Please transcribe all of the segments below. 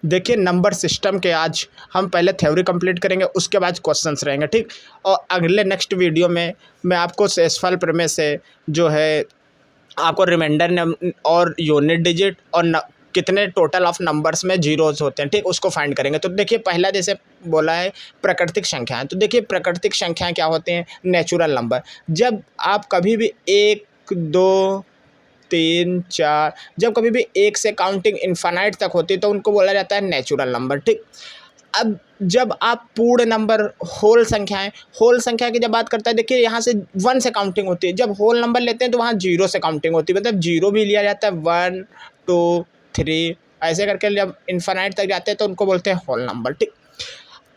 देखिए number system के आज हम पहले थ्योरी कंप्लीट करेंगे, उसके बाद क्वेश्चंस रहेंगे, ठीक। और अगले नेक्स्ट वीडियो में मैं आपको शेषफल प्रमेय से जो है आपको रिमाइंडर और यूनिट डिजिट और कितने टोटल ऑफ नंबर्स में जीरोज होते हैं, ठीक, उसको फाइंड करेंगे। तो देखिए पहला जैसे बोला है प्राकृतिक संख्याएं, तो देखिए प्राकृतिक संख्याएं क्या होती हैं? Natural number. जब आप कभी भी 1, 2, 3, 4, जब कभी भी 1 से काउंटिंग इनफाइनाइट तक होती है तो उनको बोला जाता है नेचुरल नंबर, ठीक। अब जब आप पूर्ण नंबर, होल संख्या की जब बात करता है, देखिए यहाँ से 1 से काउंटिंग होती है। जब होल नंबर लेते हैं तो वहाँ 0 से काउंटिंग होती है, मतलब 0 भी लिया जाता है, 1, 2, 3 ऐसे करके जब इनफाइनाइट तक जाते हैं तो उनको बोलते हैं होल नंबर, ठीक।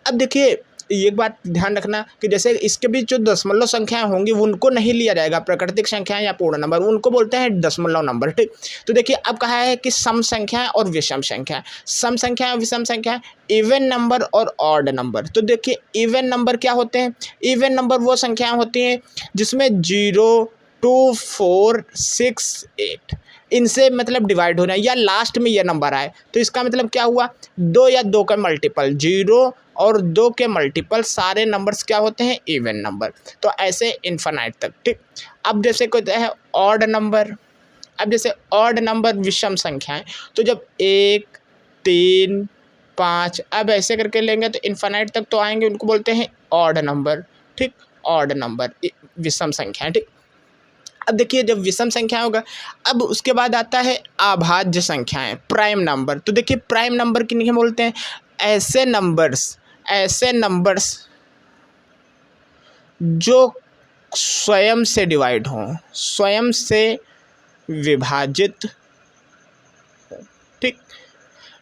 अब देखिए एक बात ध्यान रखना कि जैसे इसके बीच जो दशमलव संख्याएं होंगी उनको नहीं लिया जाएगा, प्राकृतिक संख्याएं या पूर्ण नंबर, उनको बोलते हैं दशमलव नंबर, ठीक। तो देखिए अब कहा है कि सम संख्याएं और विषम संख्याएं, सम संख्याएं और विषम संख्याएं, इवन नंबर और ऑड नंबर। तो देखिए इवन नंबर क्या होते हैं? इवन नंबर वो संख्याएं होती हैं जिसमें 0, 2, 4, 6, 8 इनसे मतलब डिवाइड होना या लास्ट में ये नंबर आए तो इसका मतलब क्या हुआ? 2 या 2 का मल्टीपल, 0 और 2 के मल्टीपल सारे नंबर्स क्या होते हैं? Even number. तो ऐसे इनफाइनाइट तक, ठीक। अब जैसे कोई है ऑड नंबर, अब जैसे ऑड नंबर विषम संख्याएं, तो जब 1, 3, 5 अब ऐसे करके लेंगे तो इनफाइनाइट तक तो आएंगे, उनको बोलते हैं ऑड नंबर, ठीक। ऑड नंबर विषम संख्याएं, ठीक। अब देखिए जब विषम संख्या होगा, अब उसके बाद आता है अभाज्य संख्याएं, प्राइम नंबर। तो देखिए प्राइम नंबर किन्हें बोलते हैं? ऐसे नंबर्स जो स्वयं से डिवाइड हों, स्वयं से विभाजित, ठीक,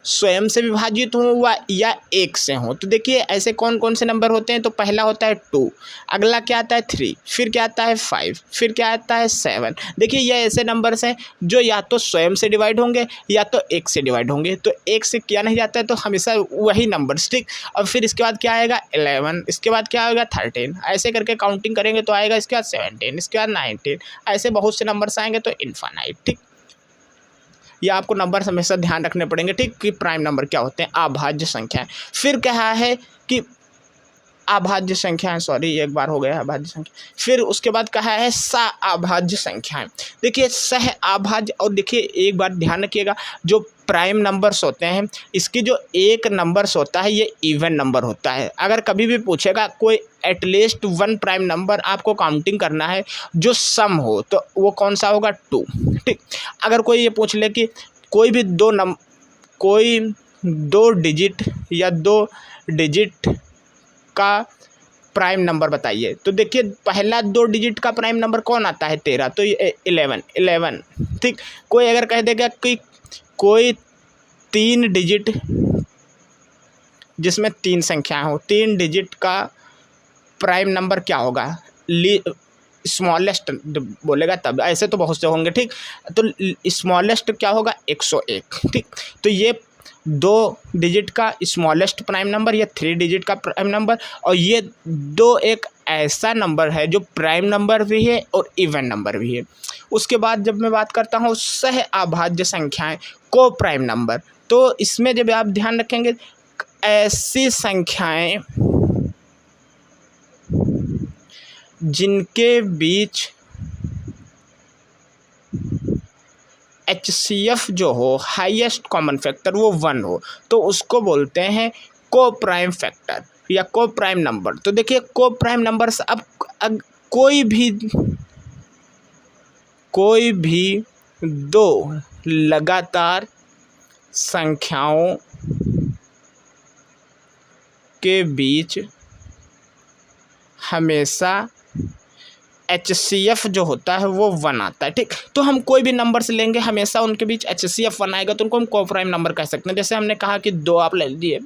स्वयं से विभाजित हों या 1 से हों। तो देखिए ऐसे कौन कौन से नंबर होते हैं? तो पहला होता है 2, अगला क्या आता है 3, फिर क्या आता है 5, फिर क्या आता है 7। देखिए ये ऐसे नंबर्स हैं जो या तो स्वयं से डिवाइड होंगे या तो 1 से डिवाइड होंगे। तो 1 से किया नहीं जाता है तो हमेशा वही नंबर्स, ठीक। और फिर इसके बाद क्या आएगा? 11, इसके बाद क्या आएगा? 13, ऐसे करके काउंटिंग करेंगे तो आएगा इसके बाद 17, इसके बाद 19, ऐसे बहुत से नंबर्स आएंगे तो इनफाइनाइट, ठीक। ये आपको नंबर हमेशा ध्यान रखने पड़ेंगे, ठीक, कि प्राइम नंबर क्या होते हैं? अभाज्य संख्याएं। फिर क्या है कि अभाज्य संख्याएं, सॉरी एक बार हो गया अभाज्य संख्या, फिर उसके बाद कहा है सह संख्याएं। देखिए सह अभाज्य, और देखिए एक बात ध्यान रखिएगा, जो प्राइम नंबर्स होते हैं इसकी जो एक नंबर्स होता है ये इवन नंबर होता है। अगर कभी भी पूछेगा कोई एटलीस्ट 1 प्राइम नंबर आपको काउंटिंग करना है जो सम हो तो वो कौन सा होगा? 2, ठीक। अगर कोई ये पूछ ले कि कोई भी कोई 2 डिजिट या 2 डिजिट का प्राइम नंबर बताइए, तो देखिए पहला 2 डिजिट का प्राइम नंबर कौन आता है? 13, तो ये 11, ठीक। कोई अगर कह देगा कि कोई 3 डिजिट जिसमें 3 संख्याएं हो, 3 डिजिट का प्राइम नंबर क्या होगा? स्मॉलेस्ट बोलेगा तब, ऐसे तो बहुत से होंगे, ठीक। तो स्मॉलेस्ट क्या होगा? 101, ठीक। तो ये 2 डिजिट का स्मॉलेस्ट प्राइम नंबर, या 3 डिजिट का प्राइम नंबर, और ये 2 एक ऐसा नंबर है जो प्राइम नंबर भी है और इवन नंबर भी है। उसके बाद जब मैं बात करता हूँ सह अभाज्य संख्याएं, को प्राइम नंबर, तो इसमें जब आप ध्यान रखेंगे ऐसी संख्याएं जिनके बीच HCF जो हो, हाईएस्ट कॉमन फैक्टर, वो 1 हो, तो उसको बोलते हैं को प्राइम फैक्टर या को प्राइम नंबर। तो देखिए को प्राइम नंबर्स, अब कोई भी 2 लगातार संख्याओं के बीच हमेशा HCF जो होता है वो 1 आता है, ठीक। तो हम कोई भी नंबर्स लेंगे हमेशा उनके बीच HCF 1 आएगा तो उनको हम को प्राइम नंबर कह सकते हैं। जैसे हमने कहा कि 2 आप ले लिए,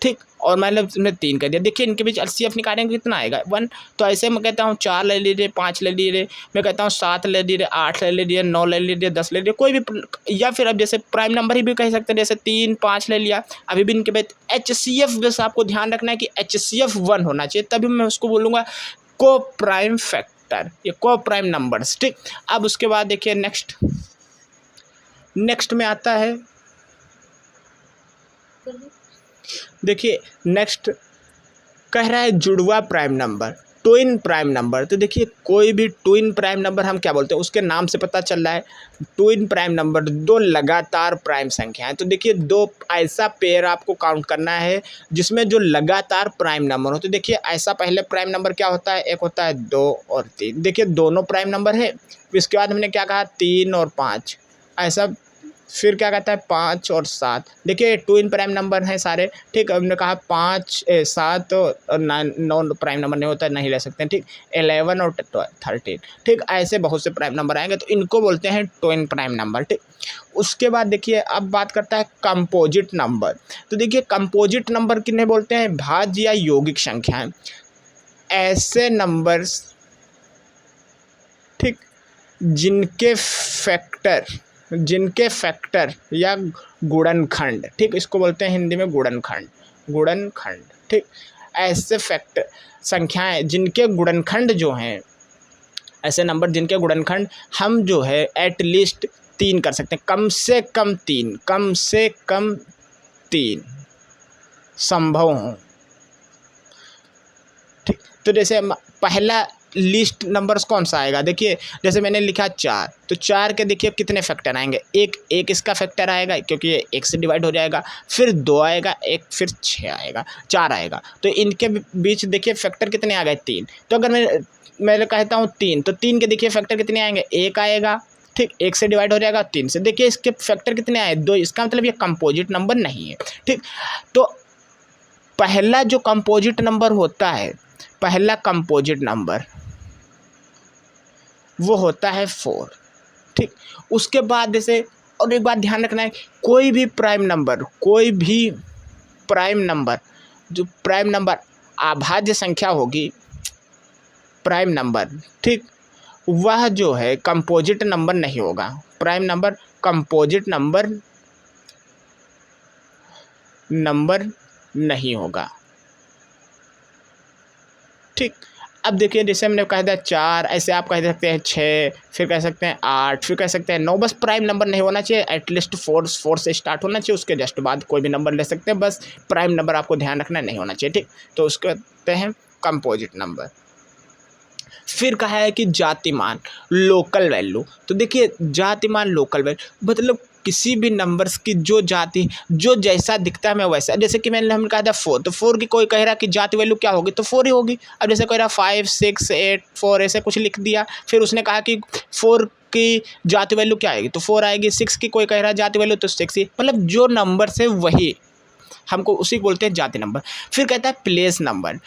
ठीक, और मतलब हमने 3 कर दिया, देखिए इनके बीच HCF निकालेंगे कितना आएगा? 1। तो ऐसे मैं कहता हूँ 4 ले लीजिए, 5 ले लीजिए, मैं कहता हूँ 7 ले लीजिए, 8 ले लीजिए, 9 ले लीजिए, 10 ले लीजिए, कोई भी, या फिर अब जैसे प्राइम नंबर ही भी कह सकते हैं, जैसे 3, 5 ले लिया, अभी भी इनके बीच HCF, बस आपको ध्यान रखना है कि HCF 1 होना चाहिए, तभी मैं उसको बोलूँगा को प्राइम फैक्टर, ये को प्राइम नंबर्स, ठीक। अब उसके बाद देखिए नेक्स्ट में आता है देखिए नेक्स्ट कह रहा है जुड़वा prime number, twin prime number. तो देखिए कोई भी ट्विन प्राइम नंबर हम क्या बोलते हैं, उसके नाम से पता चल रहा है ट्विन प्राइम नंबर, दो लगातार प्राइम संख्या है। तो देखिए दो ऐसा पेयर आपको काउंट करना है जिसमें जो लगातार प्राइम नंबर हो। तो देखिए ऐसा पहले प्राइम नंबर क्या होता है, एक होता है 2 और 3। देखिए दोनों प्राइम नंबर है। इसके बाद हमने क्या कहा 3 और 5, ऐसा फिर क्या कहता है 5 और 7। देखिए ट्विन प्राइम नंबर हैं सारे, ठीक। हमने कहा 5 7 और 9 प्राइम नंबर नहीं होता, नहीं ले सकते हैं, ठीक। 11 और 13, ठीक। ऐसे बहुत से प्राइम नंबर आएंगे तो इनको बोलते हैं ट्विन प्राइम नंबर, ठीक। उसके बाद देखिए अब बात करता है कंपोजिट नंबर। तो देखिए कंपोजिट नंबर किन्हें बोलते हैं, भाज्य या यौगिक संख्याएं, ऐसे नंबर्स, ठीक, जिनके फैक्टर या गुणनखंड, ठीक, इसको बोलते हैं हिंदी में गुणनखंड, ठीक। ऐसे फैक्टर संख्याएं जिनके गुणनखंड जो हैं, ऐसे नंबर जिनके गुणनखंड हम जो है एटलीस्ट 3 कर सकते हैं, कम से कम 3 संभव हों, ठीक। तो जैसे पहला लिस्ट नंबर्स कौन सा आएगा, देखिए जैसे मैंने लिखा 4, तो 4 के देखिए कितने फैक्टर आएंगे, एक इसका फैक्टर आएगा क्योंकि ये 1 से डिवाइड हो जाएगा, फिर 2 आएगा, एक फिर 6 आएगा, 4 आएगा। तो इनके बीच देखिए फैक्टर कितने आ गए, 3। तो अगर मैं कहता हूँ 3, तो 3 के देखिए फैक्टर कितने आएंगे, 1 आएगा, ठीक। 1 से डिवाइड हो जाएगा 3 से, देखिए इसके फैक्टर कितने आए, 2। इसका मतलब ये कंपोजिट नंबर नहीं है, ठीक। तो पहला जो कंपोजिट नंबर होता है, पहला कंपोजिट नंबर वो होता है 4, ठीक। उसके बाद जैसे और एक बात ध्यान रखना है, कोई भी प्राइम नंबर जो प्राइम नंबर अभाज्य संख्या होगी, प्राइम नंबर, ठीक, वह जो है कंपोजिट नंबर नहीं होगा। प्राइम नंबर कंपोजिट नंबर नहीं होगा, ठीक। अब देखिए जैसे हमने कह दिया 4, ऐसे आप कह सकते हैं 6, फिर कह सकते हैं 8, फिर कह सकते हैं 9। बस प्राइम नंबर नहीं होना चाहिए, एटलीस्ट 4 से स्टार्ट होना चाहिए, उसके जस्ट बाद कोई भी नंबर ले सकते हैं, बस प्राइम नंबर आपको ध्यान रखना नहीं होना चाहिए, ठीक। तो उसको कहते हैं कंपोजिट नंबर। फिर कहा है कि जातिमान, लोकल वैल्यू। तो देखिए जातिमान लोकल वैल्यू मतलब किसी भी नंबर्स की जो जाति, जो जैसा दिखता है मैं वैसा, जैसे कि हमने कहा था 4, तो 4 की कोई कह रहा कि जाति वैल्यू क्या होगी, तो 4 ही होगी। अब जैसे कह रहा 5 6 8 4 ऐसे कुछ लिख दिया, फिर उसने कहा कि 4 की जाति वैल्यू क्या आएगी, तो 4 आएगी। 6 की कोई कह रहा है जाति वैल्यू, तो 6 ही, मतलब जो नंबर से वही हमको उसी को बोलते हैं जाति नंबर। फिर कहता है प्लेस नंबर,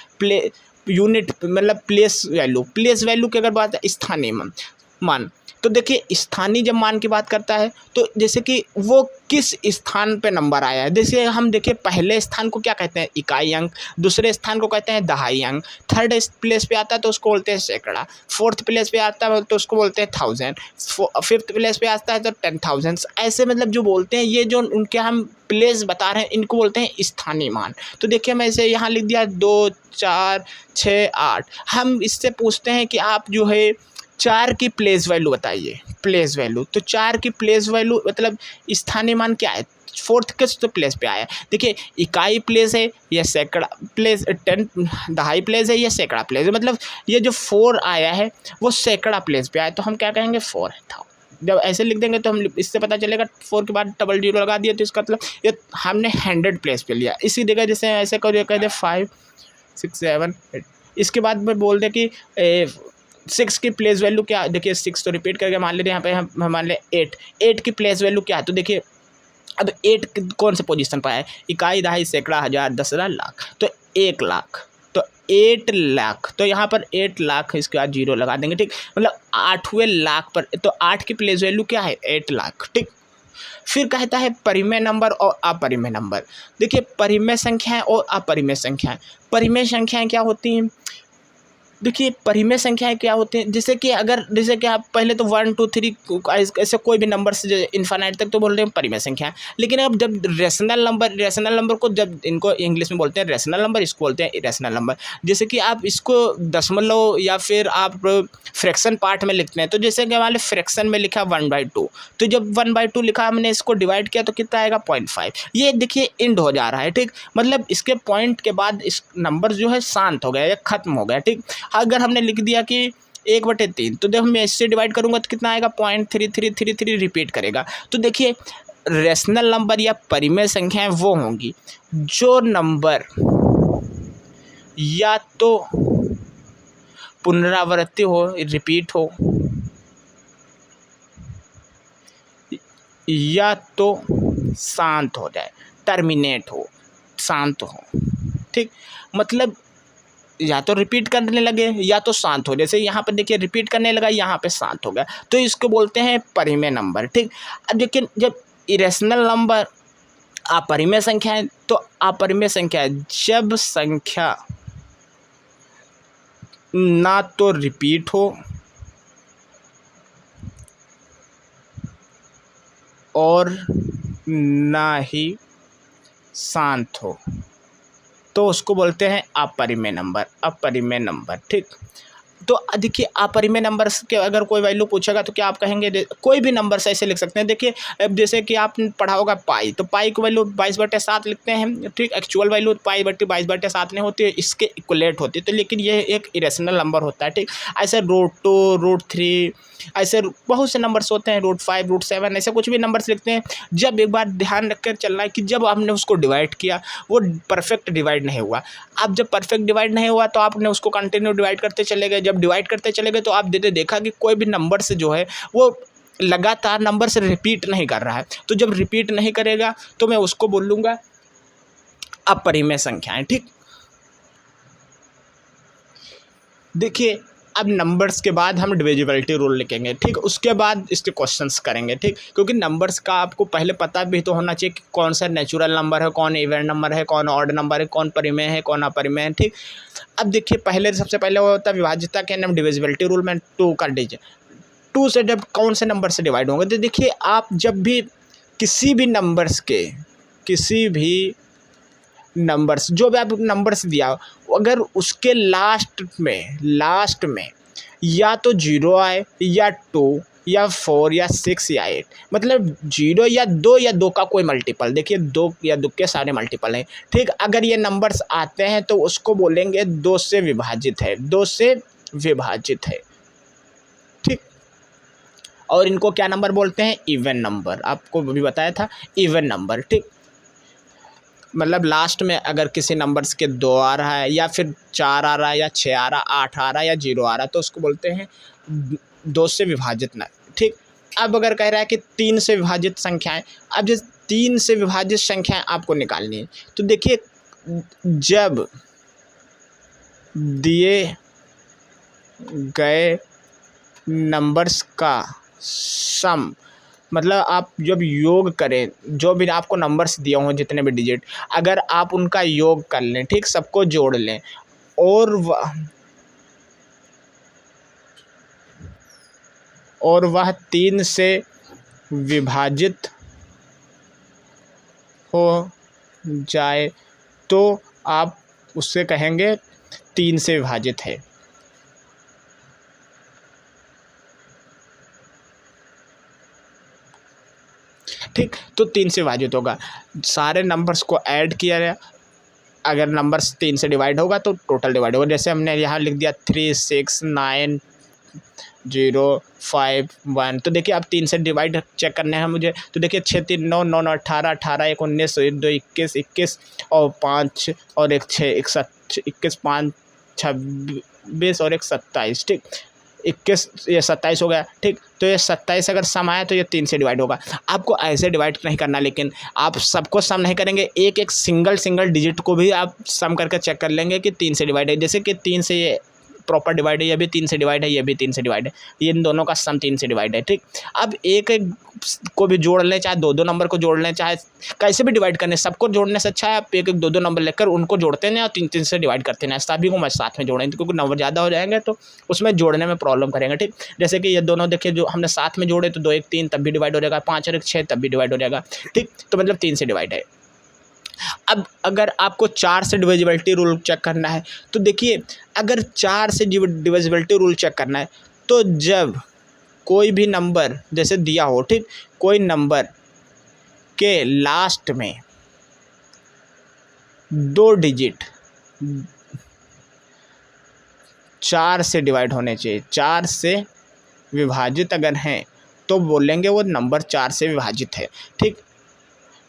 यूनिट मतलब प्लेस वैल्यू की अगर बात है, स्थानीय मान। तो देखिए स्थानीय जब मान की बात करता है तो जैसे कि वो किस स्थान पे नंबर आया है, जैसे हम देखिए पहले स्थान को क्या कहते हैं, इकाई अंक, दूसरे स्थान को कहते हैं दहाई अंक, थर्ड प्लेस पे आता है तो उसको बोलते हैं सैकड़ा, फोर्थ प्लेस पे आता है तो उसको बोलते हैं 1000, फिफ्थ प्लेस पे आता है तो 10,000। ऐसे मतलब जो बोलते हैं, ये जो उनके हम प्लेस बता रहे हैं, इनको बोलते हैं स्थानीय मान। तो देखिए मैं इसे यहाँ लिख दिया 2 4 6 8। हम इससे पूछते हैं कि आप जो है 4 की प्लेस वैल्यू बताइए, प्लेस वैल्यू। तो 4 की प्लेस वैल्यू मतलब स्थानीय मान क्या है, फोर्थ किस तो प्लेस पे आया। देखिए इकाई प्लेस है या सैकड़ा प्लेस, 10 दहाई प्लेस है या सैकड़ा प्लेस है, मतलब ये जो 4 आया है वो सैकड़ा प्लेस पे आया, तो हम क्या कहेंगे 4 है था। जब ऐसे लिख देंगे तो हम इससे पता चलेगा 4 के बाद डबल जीरो लगा दिया, तो इसका मतलब ये हमने 100 प्लेस पे लिया। इसी जगह जैसे ऐसे कह दे 5 6 7 8, इसके बाद में बोल दे कि 6 की प्लेस वैल्यू क्या, देखिए 6 तो रिपीट करके मान लेते हैं, यहाँ पे हम मान ले 8 की प्लेस वैल्यू क्या है। तो देखिए अब 8 कौन से पोजीशन पर है, इकाई दहाई सैकड़ा हज़ार 10,000 लाख, तो 1 लाख, तो 8 लाख, तो यहाँ पर 8 लाख इसके बाद जीरो लगा देंगे, ठीक। मतलब 8वें लाख पर, तो 8 की प्लेस वैल्यू क्या है 8 लाख, ठीक। फिर कहता है परिमेय नंबर और अपरिमेय नंबर। देखिए परिमेय संख्याएं और अपरिमेय संख्याएं, परिमेय संख्याएं क्या होती हैं, देखिए परिमेय संख्याएं क्या होती हैं, जैसे कि आप पहले तो 1 2 3 ऐसे कोई भी नंबर से इन्फानाइट तक तो बोल रहे हैं परिमेय संख्या, लेकिन अब जब रेशनल नंबर को जब इनको इंग्लिश में बोलते हैं रेशनल नंबर, इसको बोलते हैं इरेशनल नंबर। जैसे कि आप इसको दशमलव या फिर आप फ्रैक्शन पार्ट में लिखते हैं, तो जैसे कि हमारे फ्रैक्शन में लिखा 1/2, तो जब 1/2 लिखा हमने इसको डिवाइड किया तो कितना आएगा 0.5। ये देखिए इंड हो जा रहा है, ठीक, मतलब इसके पॉइंट के बाद इस नंबर जो है शांत हो गया या खत्म हो गया, ठीक। अगर हमने लिख दिया कि 1/3, तो जब मैं इससे डिवाइड करूंगा तो कितना आएगा 0.3333 रिपीट करेगा। तो देखिए रेशनल नंबर या परिमेय संख्याएं वो होंगी जो नंबर या तो पुनरावृत्ति हो, रिपीट हो, या तो शांत हो जाए, टर्मिनेट हो, शांत हो, ठीक। मतलब या तो रिपीट करने लगे या तो शांत हो, जैसे यहाँ पर देखिए रिपीट करने लगा, यहाँ पे शांत हो गया, तो इसको बोलते हैं परिमेय नंबर, ठीक। अब लेकिन जब इरेशनल नंबर अपरिमेय संख्या है, तो अपरिमेय संख्या है जब संख्या ना तो रिपीट हो और ना ही शांत हो, तो उसको बोलते हैं अपरिमेय नंबर, ठीक। तो देखिए अपरिमेय नंबर के अगर कोई वैल्यू पूछेगा तो क्या आप कहेंगे, कोई भी नंबर से ऐसे लिख सकते हैं। देखिए अब जैसे कि आपने पढ़ा होगा पाई, तो पाई की वैल्यू 22/7 लिखते हैं, ठीक। एक्चुअल वैल्यू पाई/22/7 नहीं होती है, इसके इक्वलेट होती है, तो लेकिन ये एक इरेशनल नंबर होता है, ठीक। ऐसे √2 √3 ऐसे बहुत से नंबर्स होते हैं, √5 √7 ऐसे कुछ भी नंबर्स लिखते हैं। जब एक बार ध्यान रखकर चलना है कि जब आपने उसको डिवाइड किया वो परफेक्ट डिवाइड नहीं हुआ। अब जब परफेक्ट डिवाइड नहीं हुआ तो आपने उसको कंटिन्यू डिवाइड करते चले गए, जब डिवाइड करते चले गए तो आप देखा कि कोई भी नंबर से जो है वो लगातार नंबर से रिपीट नहीं कर रहा है। तो जब रिपीट नहीं करेगा तो मैं उसको बोल लूँगा अपरिमेय संख्याएं, ठीक। देखिए अब नंबर्स के बाद हम डिविजिबिलिटी रूल लिखेंगे, ठीक। उसके बाद इसके क्वेश्चंस करेंगे, ठीक, क्योंकि नंबर्स का आपको पहले पता भी तो होना चाहिए कि कौन सा नेचुरल नंबर है, कौन इवन नंबर है, कौन ऑड नंबर है, कौन परिमेय है, कौन अपरिमेय है, ठीक। अब देखिए सबसे पहले वो होता है विभाज्यता के नाम डिविजिबिलिटी रूल में 2 कर दीजिए। 2 से जब कौन से नंबर से डिवाइड होंगे, तो देखिए आप जब भी किसी भी नंबर्स जो भी आप नंबर्स दिया अगर उसके लास्ट में या तो 0 आए या 2 या 4 या 6 या 8, मतलब 0 या 2 या 2 का कोई मल्टीपल, देखिए 2 या 2 के सारे मल्टीपल हैं, ठीक। अगर ये नंबर्स आते हैं तो उसको बोलेंगे 2 से विभाजित है, ठीक। और इनको क्या नंबर बोलते हैं, इवन नंबर, आपको भी बताया था इवन नंबर, ठीक। मतलब लास्ट में अगर किसी नंबर्स के 2 आ रहा है या फिर 4 आ रहा है या 6 आ रहा, 8 आ रहा या 0 आ रहा, तो उसको बोलते हैं 2 से विभाजित ना, ठीक। अब अगर कह रहा है कि 3 से विभाजित संख्याएं, अब जिस 3 से विभाजित संख्याएं आपको निकालनी है, तो देखिए जब दिए गए नंबर्स का सम, मतलब आप जब योग करें, जो भी आपको नंबर्स दिए हों जितने भी डिजिट, अगर आप उनका योग कर लें, ठीक, सबको जोड़ लें और वह 3 से विभाजित हो जाए तो आप उससे कहेंगे 3 से विभाजित है, ठीक। तो 3 से विभाजित होगा, सारे नंबर्स को ऐड किया गया, अगर नंबर्स 3 से डिवाइड होगा तो टोटल डिवाइड होगा। जैसे हमने यहाँ लिख दिया 3 6 9 0 5 1, तो देखिए अब 3 से डिवाइड चेक करने हैं मुझे, तो देखिए 6 3 9 9 9 18 18 1 19 2 21 21 और 5 और 1 6 21 5 26 और 1 27, ठीक। 21 ये 27 हो गया, ठीक। तो ये 27 अगर सम आया तो ये 3 से डिवाइड होगा। आपको ऐसे डिवाइड नहीं करना, लेकिन आप सबको सम नहीं करेंगे, एक एक सिंगल डिजिट को भी आप सम करके चेक कर लेंगे कि 3 से डिवाइड है। जैसे कि 3 से ये प्रॉपर डिवाइड है, ये भी 3 से डिवाइड है, ये भी 3 से डिवाइड है, ये इन दोनों का सम 3 से डिवाइड है। ठीक, अब एक एक को भी जोड़ लें, चाहे दो दो नंबर को जोड़ लें, चाहे कैसे भी डिवाइड करने, सबको जोड़ने से अच्छा है आप एक एक दो दो नंबर लेकर उनको जोड़ते हैं और 3 3 से डिवाइड करते हैं, सभी को मैं साथ में जोड़ें, क्योंकि नंबर ज़्यादा हो जाएंगे तो उसमें जोड़ने में प्रॉब्लम करेंगे। ठीक, जैसे कि ये दोनों देखिए जो हमने साथ में जोड़े तो 2 1 3 तब भी डिवाइड हो जाएगा, 5 और 1 6 तब भी डिवाइड हो जाएगा। ठीक, तो मतलब 3 से डिवाइड है। अब अगर आपको 4 से डिविजिबिलिटी रूल चेक करना है तो देखिए, अगर 4 से डिविजिबिलिटी रूल चेक करना है तो जब कोई भी नंबर जैसे दिया हो, ठीक, कोई नंबर के लास्ट में 2 डिजिट 4 से डिवाइड होने चाहिए, 4 से विभाजित अगर हैं तो बोलेंगे वो नंबर 4 से विभाजित है। ठीक,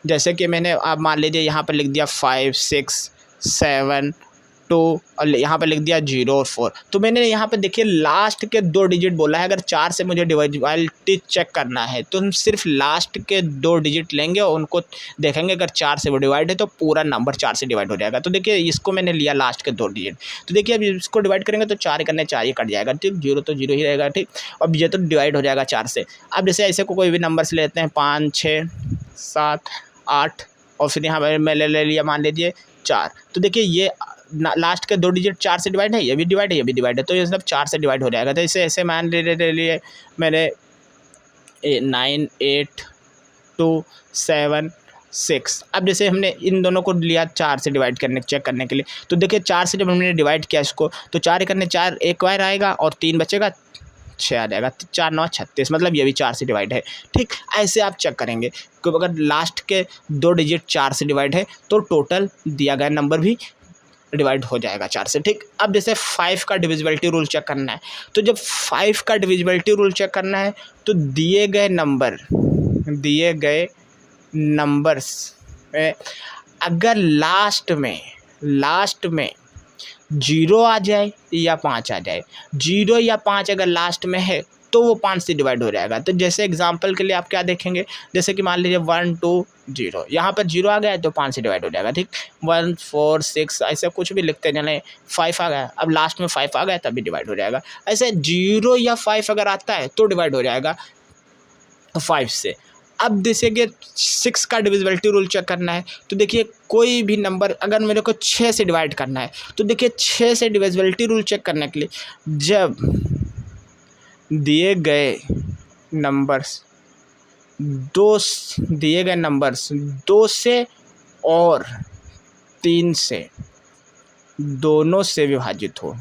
जैसे कि मैंने आप मान लीजिए यहाँ पर लिख दिया 5 6 7 2 और यहाँ पर लिख दिया 0 और 4, तो मैंने यहाँ पे देखिए लास्ट के 2 डिजिट बोला है। अगर 4 से मुझे डिविजिबिलिटी चेक करना है तो हम सिर्फ लास्ट के 2 डिजिट लेंगे और उनको देखेंगे, अगर 4 से वो डिवाइड है तो पूरा नंबर 4 से डिवाइड हो जाएगा। तो देखिए इसको मैंने लिया लास्ट के 2 डिजिट, तो देखिए अब इसको डिवाइड करेंगे तो 4 करने 4 ही कट जाएगा। ठीक, 0 तो 0 ही रहेगा। ठीक, अब ये तो डिवाइड हो जाएगा 4 से। अब जैसे ऐसे कोई भी नंबर से लेते हैं 5 6 7 8 और फिर यहाँ पर मैं ले लिया मान लीजिए 4, तो देखिए ये लास्ट के 2 डिजिट 4 से डिवाइड है, ये भी डिवाइड है, ये भी डिवाइड है, तो ये सब 4 से डिवाइड हो जाएगा। तो इसे ऐसे मान ले लिए मैंने 9 8 2 7 6। अब जैसे हमने इन दोनों को लिया 4 से डिवाइड करने चेक करने के लिए, तो देखिए 4 से जब हमने डिवाइड किया इसको तो 4 करने 4 एक बार आएगा और 3 बचेगा 6 आ जाएगा, 4 9 36, मतलब ये भी 4 से डिवाइड है। ठीक, ऐसे आप चेक करेंगे कि अगर लास्ट के 2 डिजिट 4 से डिवाइड है तो टोटल दिया गया नंबर भी डिवाइड हो जाएगा 4 से। ठीक, अब जैसे 5 का डिविजिबिलिटी रूल चेक करना है, तो जब 5 का डिविजिबिलिटी रूल चेक करना है तो दिए गए नंबर्स में अगर लास्ट में 0 आ जाए या 5 आ जाए, 0 या 5 अगर लास्ट में है तो वो 5 से डिवाइड हो जाएगा। तो जैसे एग्जांपल के लिए आप क्या देखेंगे, जैसे कि मान लीजिए 1 2 0, यहाँ पर 0 आ गया है तो 5 से डिवाइड हो जाएगा। ठीक, 1 4 6 ऐसे कुछ भी लिखते जाने, 5 आ गया, अब लास्ट में 5 आ गया तब भी डिवाइड हो जाएगा। ऐसे 0 या 5 अगर आता है तो डिवाइड हो जाएगा 5 से। अब जैसे कि 6 का डिविजिबिलिटी रूल चेक करना है, तो देखिए कोई भी नंबर अगर मेरे को 6 से डिवाइड करना है तो देखिए 6 से डिविजिबिलिटी रूल चेक करने के लिए जब दिए गए नंबर्स 2 से और 3 से दोनों से विभाजित हो,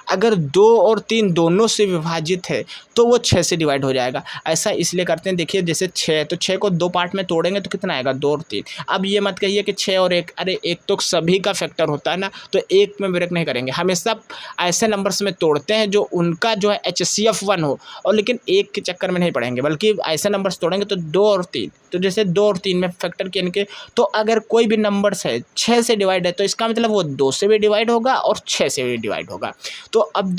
अगर 2 और 3 दोनों से विभाजित है तो वो 6 से डिवाइड हो जाएगा। ऐसा इसलिए करते हैं, देखिए जैसे 6 तो 6 को 2 पार्ट में तोड़ेंगे तो कितना आएगा, 2 और 3। अब ये मत कहिए कि 6 और 1, अरे 1 तो सभी का फैक्टर होता है ना, तो 1 में ब्रेक नहीं करेंगे, हमेशा ऐसे नंबर्स में तोड़ते हैं जो उनका जो है HCF 1 हो, और लेकिन 1 के चक्कर में नहीं पड़ेंगे, बल्कि ऐसे नंबर्स तोड़ेंगे तो 2 और 3, तो जैसे 2 और 3 में फैक्टर किए इनके, तो अगर कोई भी नंबर्स है 6 से डिवाइड है तो इसका मतलब वो 2 से भी डिवाइड होगा और 6 से भी डिवाइड होगा। तो अब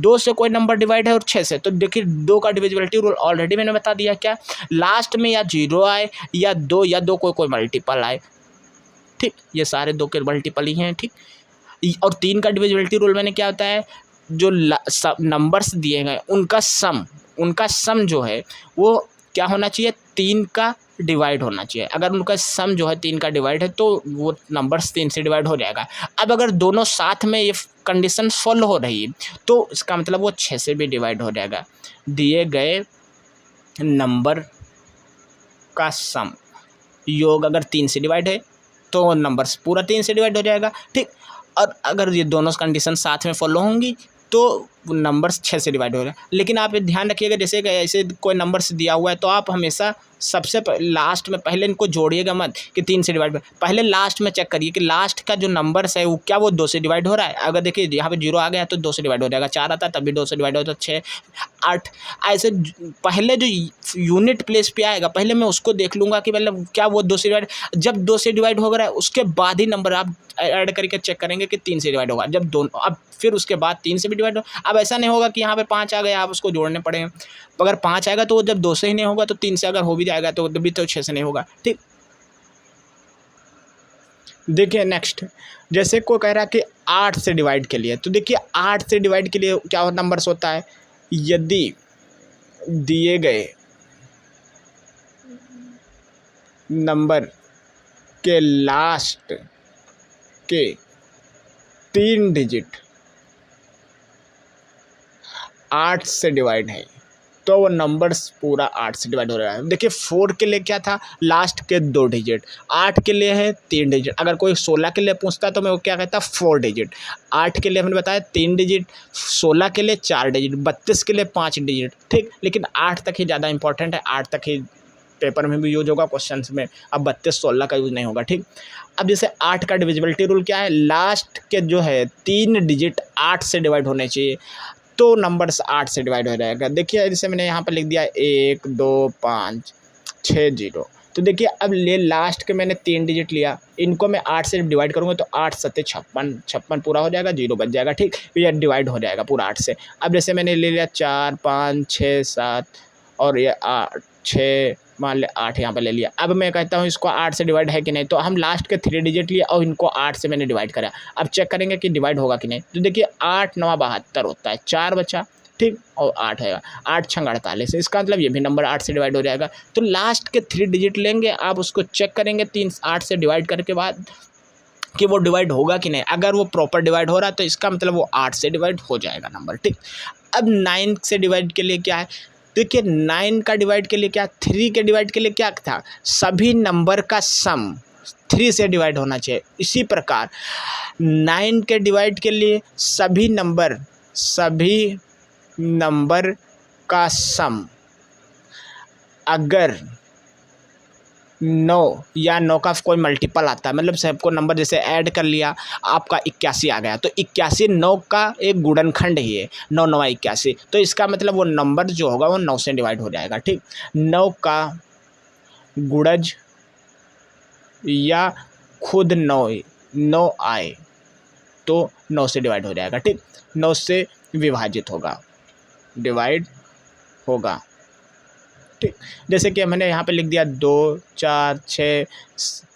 2 से कोई नंबर डिवाइड है और 6 से, तो देखिए 2 का डिविजिबिलिटी रूल ऑलरेडी मैंने बता दिया, क्या लास्ट में या 0 आए या 2 कोई मल्टीपल आए। ठीक, ये सारे 2 के मल्टीपल ही हैं। ठीक, और 3 का डिविजिबिलिटी रूल मैंने क्या होता है, जो नंबर्स दिए गए उनका सम जो है वो क्या होना चाहिए, 3 का डिवाइड होना चाहिए। अगर उनका सम जो है 3 का डिवाइड है तो वो नंबर्स 3 से डिवाइड हो जाएगा। अब अगर दोनों साथ में ये कंडीशन फॉलो हो रही है तो इसका मतलब वो 6 से भी डिवाइड हो जाएगा। दिए गए नंबर का सम योग अगर 3 से डिवाइड है तो नंबर्स पूरा 3 से डिवाइड हो जाएगा। ठीक, और अगर ये दोनों कंडीशन साथ में फॉलो होंगी तो नंबर्स 6 से डिवाइड हो रहे हैं। लेकिन आप ध्यान रखिएगा, जैसे कि ऐसे कोई नंबर्स दिया हुआ है तो आप हमेशा सबसे लास्ट में पहले इनको जोड़िएगा मत कि 3 से डिवाइड, पहले लास्ट में चेक करिए कि लास्ट का जो नंबर्स है वो क्या वो 2 से डिवाइड हो रहा है। अगर देखिए यहाँ पे 0 आ गया तो 2 से डिवाइड हो जाएगा, 4 आता है तब भी 2 से डिवाइड होता है, 6 8 ऐसे पहले जो यूनिट प्लेस पे आएगा पहले मैं उसको देख लूँगा कि मतलब क्या वो 2 से डिवाइड, जब 2 से डिवाइड हो रहा है उसके बाद ही नंबर आप ऐड करके चेक करेंगे कि 3 से डिवाइड होगा, जब दोनों अब फिर उसके बाद 3 से भी डिवाइड हो। अब ऐसा नहीं होगा कि यहाँ पे 5 आ गया आप उसको जोड़ने पड़ेंगे, अगर 5 आएगा तो वो जब 2 से ही नहीं होगा तो 3 से अगर हो भी जाएगा तो भी तो 6 से नहीं होगा। ठीक, देखिए नेक्स्ट, जैसे कोई कह रहा है कि 8 से डिवाइड के लिए, तो देखिए 8 से डिवाइड के लिए क्या नंबर्स होता है, यदि दिए गए नंबर के लास्ट के 3 डिजिट 8 से डिवाइड है तो वो नंबर्स पूरा 8 से डिवाइड हो रहा है। देखिए 4 के लिए क्या था, लास्ट के 2 डिजिट, 8 के लिए है 3 डिजिट। अगर कोई 16 के लिए पूछता तो मैं वो क्या कहता, 4 डिजिट। 8 के लिए हमने बताया 3 डिजिट, 16 के लिए 4 डिजिट, 32 के लिए 5 डिजिट, ठीक। लेकिन 8 तक ही ज़्यादा इंपॉर्टेंट है, 8 तक ही पेपर में भी यूज होगा, क्वेश्चन में। अब 32 16 का यूज नहीं होगा, ठीक। अब जैसे 8 का डिविजिबिलिटी रूल क्या है, लास्ट के जो है 3 डिजिट 8 से डिवाइड होने चाहिए तो नंबर्स 8 से डिवाइड हो जाएगा। देखिए जैसे मैंने यहाँ पर लिख दिया 1 2 5 6 0, तो देखिए अब ले लास्ट के मैंने 3 डिजिट लिया, इनको मैं 8 से डिवाइड करूँगा तो 8 सत्ते 56, 56 पूरा हो जाएगा, 0 बच जाएगा, ठीक। ये डिवाइड हो जाएगा पूरा 8 से। अब जैसे मैंने ले लिया 4 5 6 7 और ये 8 6, मान ले 8 यहाँ पर ले लिया। अब मैं कहता हूँ इसको 8 से डिवाइड है कि नहीं, तो हम लास्ट के 3 डिजिट लिए और इनको 8 से मैंने डिवाइड करा। अब चेक करेंगे कि डिवाइड होगा कि नहीं, तो देखिए 8 9 72 होता है, 4 बचा, ठीक, और 8 है, 8 6 48, इसका मतलब ये भी नंबर 8 से डिवाइड हो जाएगा। तो लास्ट के 3 डिजिट लेंगे, आप उसको चेक करेंगे 8 से डिवाइड करके बाद कि वो डिवाइड होगा कि नहीं। अगर वो प्रॉपर डिवाइड हो रहा है तो इसका मतलब वो 8 से डिवाइड हो जाएगा नंबर, ठीक। अब 9 से डिवाइड के लिए क्या है, देखिए 9 का डिवाइड के लिए क्या, 3 के डिवाइड के लिए क्या था, सभी नंबर का सम 3 से डिवाइड होना चाहिए। इसी प्रकार 9 के डिवाइड के लिए सभी नंबर का सम अगर 9 या 9 का कोई मल्टीपल आता है, मतलब सबको नंबर जैसे ऐड कर लिया, आपका 81 आ गया, तो 81 9 का एक गुणनखंड ही है, 9 9 81, तो इसका मतलब वो नंबर जो होगा वो 9 से डिवाइड हो जाएगा, ठीक। 9 का गुणज या खुद 9 आए तो 9 से डिवाइड हो जाएगा, ठीक। 9 से विभाजित होगा, डिवाइड होगा, ठीक। जैसे कि मैंने यहाँ पे लिख दिया 2 4 6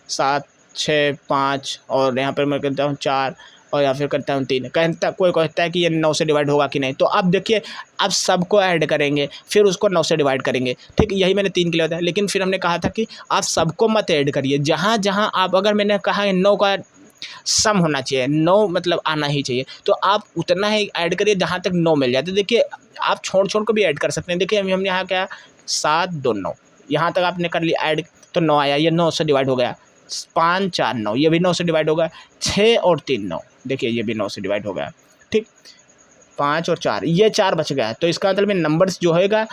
7 6 5 और यहाँ पर मैं करता हूँ 4 और या फिर करता हूँ 3। कोई कहता है कि ये 9 से डिवाइड होगा कि नहीं, तो अब देखिए अब सबको ऐड करेंगे फिर उसको 9 से डिवाइड करेंगे, ठीक। यही मैंने 3 के लिए बताया, लेकिन फिर हमने कहा था कि आप सबको मत ऐड करिए, जहाँ जहाँ आप, अगर मैंने कहा है 9 का सम होना चाहिए, 9 मतलब आना ही चाहिए, तो आप उतना ही ऐड करिए जहाँ तक 9 मिल जाए। तो देखिए आप छोड़ को भी ऐड कर सकते हैं। देखिए हमने यहाँ क्या 7 2 9, यहाँ तक आपने कर लिया ऐड तो 9 आया, ये 9 से डिवाइड हो गया। 5 4 9, ये भी 9 से डिवाइड हो गया। 6 और 3 9, देखिए ये भी 9 से डिवाइड हो गया, ठीक। 5 और 4, ये 4 बच गया, तो इसका मतलब नंबर्स जो होएगा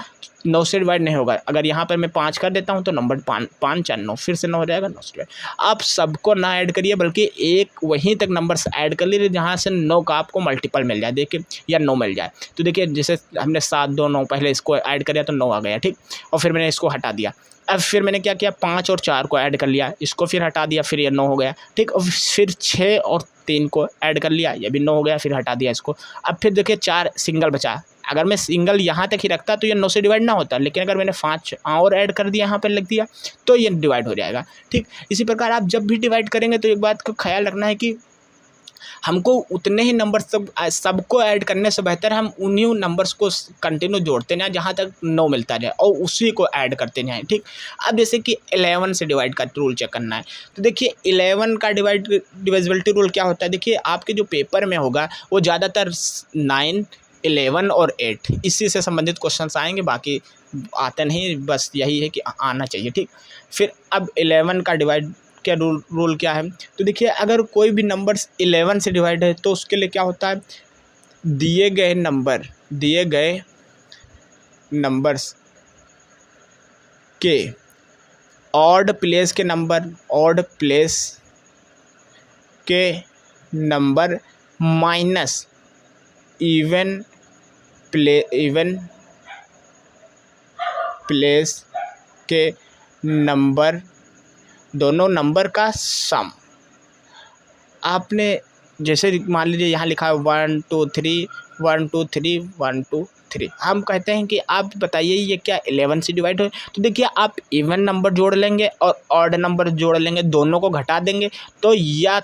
9 से डिवाइड नहीं होगा। अगर यहाँ पर मैं 5 कर देता हूँ तो नंबर 5 4 9 फिर से 9 हो जाएगा, 9 से डिवाइड। आप सबको ना ऐड करिए, बल्कि एक वहीं तक नंबर्स ऐड कर लीजिए जहाँ से 9 का आपको मल्टीपल मिल जाए, देखिए, या 9 मिल जाए। तो देखिए जैसे हमने 7 2 9 पहले इसको ऐड कर दिया तो 9 आ गया, ठीक, और फिर मैंने इसको हटा दिया। अब फिर मैंने क्या किया, 5 और 4 को ऐड कर लिया, इसको फिर हटा दिया, फिर ये 9 हो गया, ठीक। और फिर 6 और 3 को ऐड कर लिया, ये भी 9 हो गया, फिर हटा दिया इसको। अब फिर देखिए 4 सिंगल बचा, अगर मैं सिंगल यहाँ तक ही रखता तो ये 9 से डिवाइड ना होता, लेकिन अगर मैंने 5 और ऐड कर दिया, यहाँ पर लिख दिया, तो ये डिवाइड हो जाएगा, ठीक। इसी प्रकार आप जब भी डिवाइड करेंगे तो एक बात का ख्याल रखना है कि हमको उतने ही नंबर सबको ऐड करने से बेहतर हम उन्हीं नंबर्स को कंटिन्यू जोड़ते जाएं जहाँ तक 9 मिलता जाए और उसी को ऐड करते जाएं, ठीक। अब जैसे कि 11 से डिवाइड का रूल चेक करना है, तो देखिए 11 का डिविजिबिलिटी रूल क्या होता है। देखिए आपके जो पेपर में होगा वो ज़्यादातर 9 11 और 8 इसी से संबंधित क्वेश्चंस आएंगे, बाकी आते नहीं, बस यही है कि आना चाहिए, ठीक। फिर अब 11 का डिवाइड क्या रूल क्या है, तो देखिए अगर कोई भी नंबर्स 11 से डिवाइड है तो उसके लिए क्या होता है, दिए गए नंबर्स के ऑड प्लेस के नंबर माइनस इवन प्लेस के नंबर, दोनों नंबर का सम। आपने जैसे मान लीजिए यहाँ लिखा है 1 2 3 1 2 3 1 2 3। हम कहते हैं कि आप बताइए ये क्या 11 से डिवाइड हो। तो देखिए आप इवन नंबर जोड़ लेंगे और ऑड नंबर जोड़ लेंगे, दोनों को घटा देंगे तो या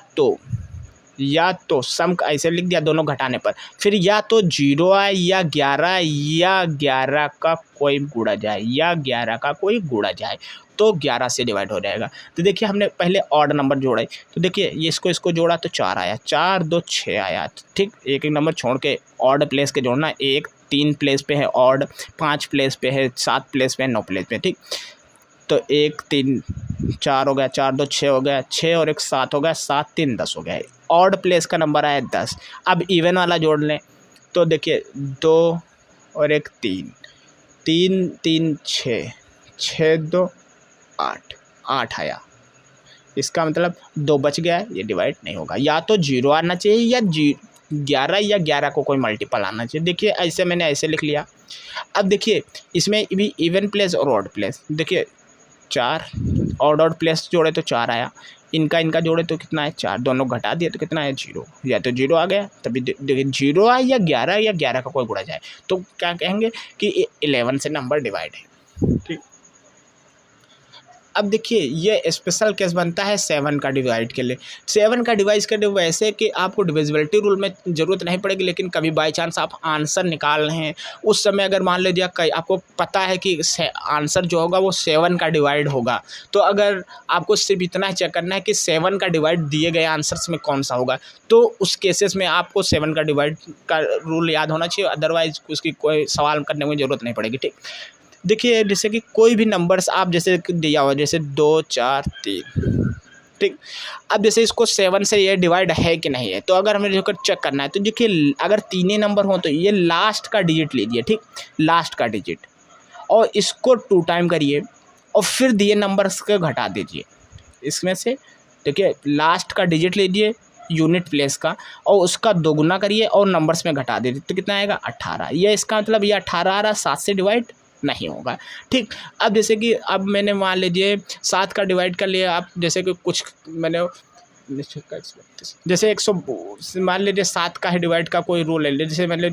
तो सम का ऐसे लिख दिया दोनों घटाने पर, फिर या तो 0 आए या 11 या 11 का कोई गुणा जाए, या 11 का कोई गुणा जाए तो 11 से डिवाइड हो जाएगा। तो देखिए हमने पहले ऑड नंबर जोड़े, तो देखिए ये इसको जोड़ा तो 4 आया, 4 2 6 आया। ठीक, एक एक नंबर छोड़ के ऑड प्लेस के जोड़ना, 1 3 प्लेस पे है ऑड, 5 प्लेस पे है, 7 प्लेस पे है, 9 प्लेस पे। ठीक, तो 1 3 4 हो गया, 4 2 6 हो गया, 6 और 1 7 हो गया, 7 3 10 हो गया। ऑड प्लेस का नंबर आया 10। अब इवन वाला जोड़ लें तो देखिए 2 और 1 3, 3 3 6, 6 2 8, 8 आया। इसका मतलब 2 बच गया है, ये डिवाइड नहीं होगा। या तो 0 आना चाहिए या 11 या 11 को कोई मल्टीपल आना चाहिए। देखिए ऐसे मैंने ऐसे लिख लिया। अब देखिए इसमें भी इवन प्लेस और ऑड प्लेस, देखिए 4 ऑड प्लेस जोड़े तो 4 आया, इनका जोड़े तो कितना है 4, दोनों घटा दिए तो कितना है 0, या तो 0 आ गया। तभी देखिए 0 आए या 11 का कोई गुणा जाए तो क्या कहेंगे कि 11 से नंबर डिवाइड है। ठीक, अब देखिए ये स्पेशल केस बनता है 7 का डिवाइड के लिए। 7 का डिवाइड के लिए वैसे कि आपको डिविजिबिलिटी रूल में ज़रूरत नहीं पड़ेगी, लेकिन कभी बाई चांस आप आंसर निकाल रहे हैं उस समय अगर मान लीजिए कहीं आपको पता है कि आंसर जो होगा वो 7 का डिवाइड होगा, तो अगर आपको सिर्फ इतना चेक करना है कि 7 का डिवाइड दिए गए आंसर्स में कौन सा होगा, तो उस केसेस में आपको 7 का डिवाइड का रूल याद होना चाहिए, अदरवाइज उसकी कोई सवाल करने में ज़रूरत नहीं पड़ेगी। ठीक, देखिए जैसे कि कोई भी नंबर्स आप जैसे दिया हुआ जैसे 2 4 3, ठीक, अब जैसे इसको 7 से ये डिवाइड है कि नहीं है, तो अगर हमें जो चेक करना है तो देखिए अगर तीन ही नंबर हो तो ये लास्ट का डिजिट लीजिए। ठीक, लास्ट का डिजिट, और इसको 2 टाइम करिए और फिर दिए नंबर्स को घटा दीजिए इसमें से। देखिए लास्ट का डिजिट लीजिए यूनिट प्लेस का और उसका दोगुना करिए और नंबर्स में घटा दीजिए तो कितना आएगा 18। ये इसका मतलब ये 18 आ रहा, 7 से डिवाइड नहीं होगा। ठीक, अब जैसे कि अब मैंने मान लीजिए 7 का डिवाइड कर लिया, आप जैसे कि कुछ मैंने जैसे 100 मान लीजिए 7 का ही डिवाइड का कोई रूल ले लीजिए, जैसे मैंने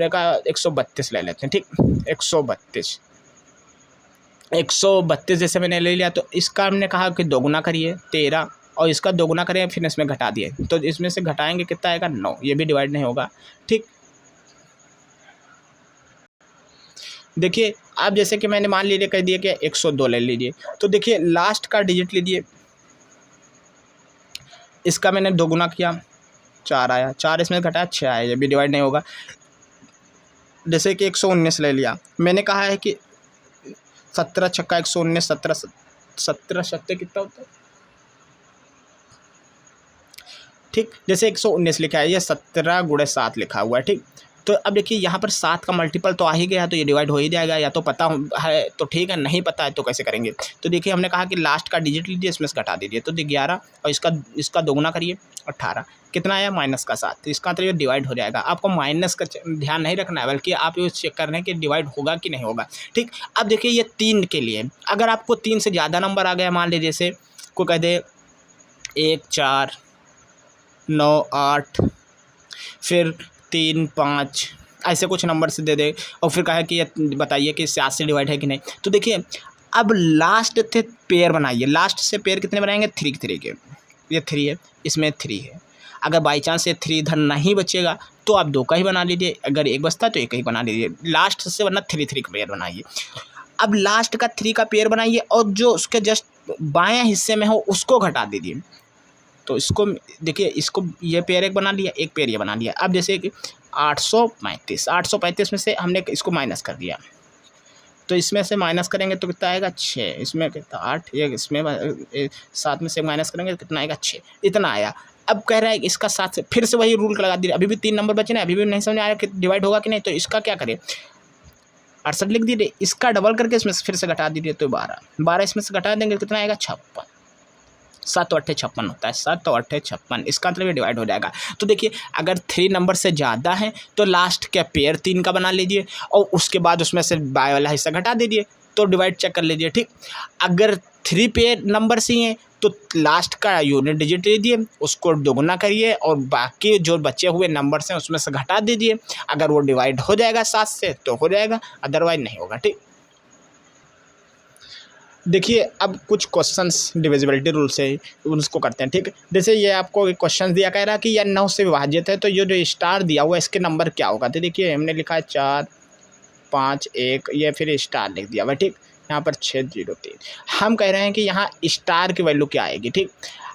कहा 132 ले लेते हैं। ठीक, 132 जैसे मैंने ले लिया तो इसका हमने कहा कि दोगुना करिए 13 और इसका दोगुना करिए फिर इसमें घटा दिए, तो इसमें से घटाएंगे कितना आएगा 9, ये भी डिवाइड नहीं होगा। ठीक, देखिए आप जैसे कि मैंने मान लीजिए कह दिया कि 102 ले लीजिए, तो देखिए लास्ट का डिजिट लीजिए, इसका मैंने दोगुना किया 4 आया, 4 इसमें घटाया 6 आया, ये भी डिवाइड नहीं होगा। जैसे कि 119 ले लिया, मैंने कहा है कि 17 छक्का 119, 17 सत्ते कितना होता है। ठीक, जैसे 119 लिखा है, ये 17 गुणे 7 लिखा हुआ है। ठीक, तो अब देखिए यहाँ पर 7 का मल्टीपल तो आ ही गया, तो ये डिवाइड हो ही जाएगा, या तो पता है तो ठीक है, नहीं पता है तो कैसे करेंगे। तो देखिए हमने कहा कि लास्ट का डिजिट लीजिए, इसमें से घटा दीजिए, तो 11 और इसका दोगुना करिए 18, कितना आया माइनस का 7, तो इसका मतलब ये डिवाइड हो जाएगा। आपको माइनस का ध्यान नहीं रखना है, बल्कि आप ये चेक कर रहे हैं कि डिवाइड होगा कि नहीं होगा। ठीक, अब देखिए ये 3 के लिए, अगर आपको 3 से ज़्यादा नंबर आ गया, मान लीजिए जैसे को कह दे 1 4 9 8 फिर 3 5 ऐसे कुछ नंबर से दे दे और फिर कहा कि ये बताइए कि 7 से डिवाइड है कि नहीं। तो देखिए अब लास्ट थे पेयर बनाइए, लास्ट से पेयर कितने बनाएंगे 3 के, ये 3 है, इसमें 3 है। अगर बाई चांस ये 3 इधर नहीं बचेगा तो आप 2 का ही बना लीजिए, अगर 1 बचता है तो 1 ही बना लीजिए, लास्ट से वरना 3 का पेयर बनाइए। अब लास्ट का 3 का पेयर बनाइए और जो उसके जस्ट बाएँ हिस्से में हो उसको घटा दीजिए, तो इसको देखिए, इसको ये पेयर एक बना लिया, एक पेयर ये बना लिया। अब जैसे कि 835 में से हमने इसको माइनस कर दिया, तो इसमें से माइनस करेंगे तो कितना आएगा 6, इसमें कितना 8, ये इसमें 7 में से माइनस करेंगे तो कितना आएगा 6, इतना आया। अब कह रहा है कि इसका 7 से फिर से वही रूल लगा दिया, अभी भी 3 नंबर बचे ना, अभी भी नहीं समझ आ रहा कि डिवाइड होगा कि नहीं, तो इसका क्या करें 68 लिख दीजिए, इसका डबल करके इसमें से फिर से घटा दीजिए, तो 12 इसमें से घटा देंगे कितना आएगा 56, 7 और 8 56 होता है, 7 और 8 56, इसका मतलब ये डिवाइड हो जाएगा। तो देखिए अगर 3 नंबर से ज़्यादा है तो लास्ट के पेयर 3 का बना लीजिए और उसके बाद उसमें से बाय वाला हिस्सा घटा दीजिए, तो डिवाइड चेक कर लीजिए, ठीक। अगर 3 पेयर नंबर्स ही हैं तो लास्ट का यूनिट डिजिट दीजिए, उसको दोगुना करिए और बाकी जो बचे हुए नंबर्स हैं उसमें से घटा दीजिए। अगर वो डिवाइड हो जाएगा 7 से तो हो जाएगा, अदरवाइज नहीं होगा, ठीक। देखिए अब कुछ क्वेश्चंस डिविजिबिलिटी रूल से उसको करते हैं, ठीक। जैसे ये आपको एक क्वेश्चन दिया, कह रहा है कि यह 9 से विभाजित है तो ये जो स्टार दिया हुआ है इसके नंबर क्या होगा। तो देखिए हमने लिखा है 4 5 1, ये फिर स्टार लिख दिया हुआ, ठीक। यहाँ पर 6 0 3। हम कह रहे हैं कि यहाँ स्टार की वैल्यू क्या आएगी, ठीक।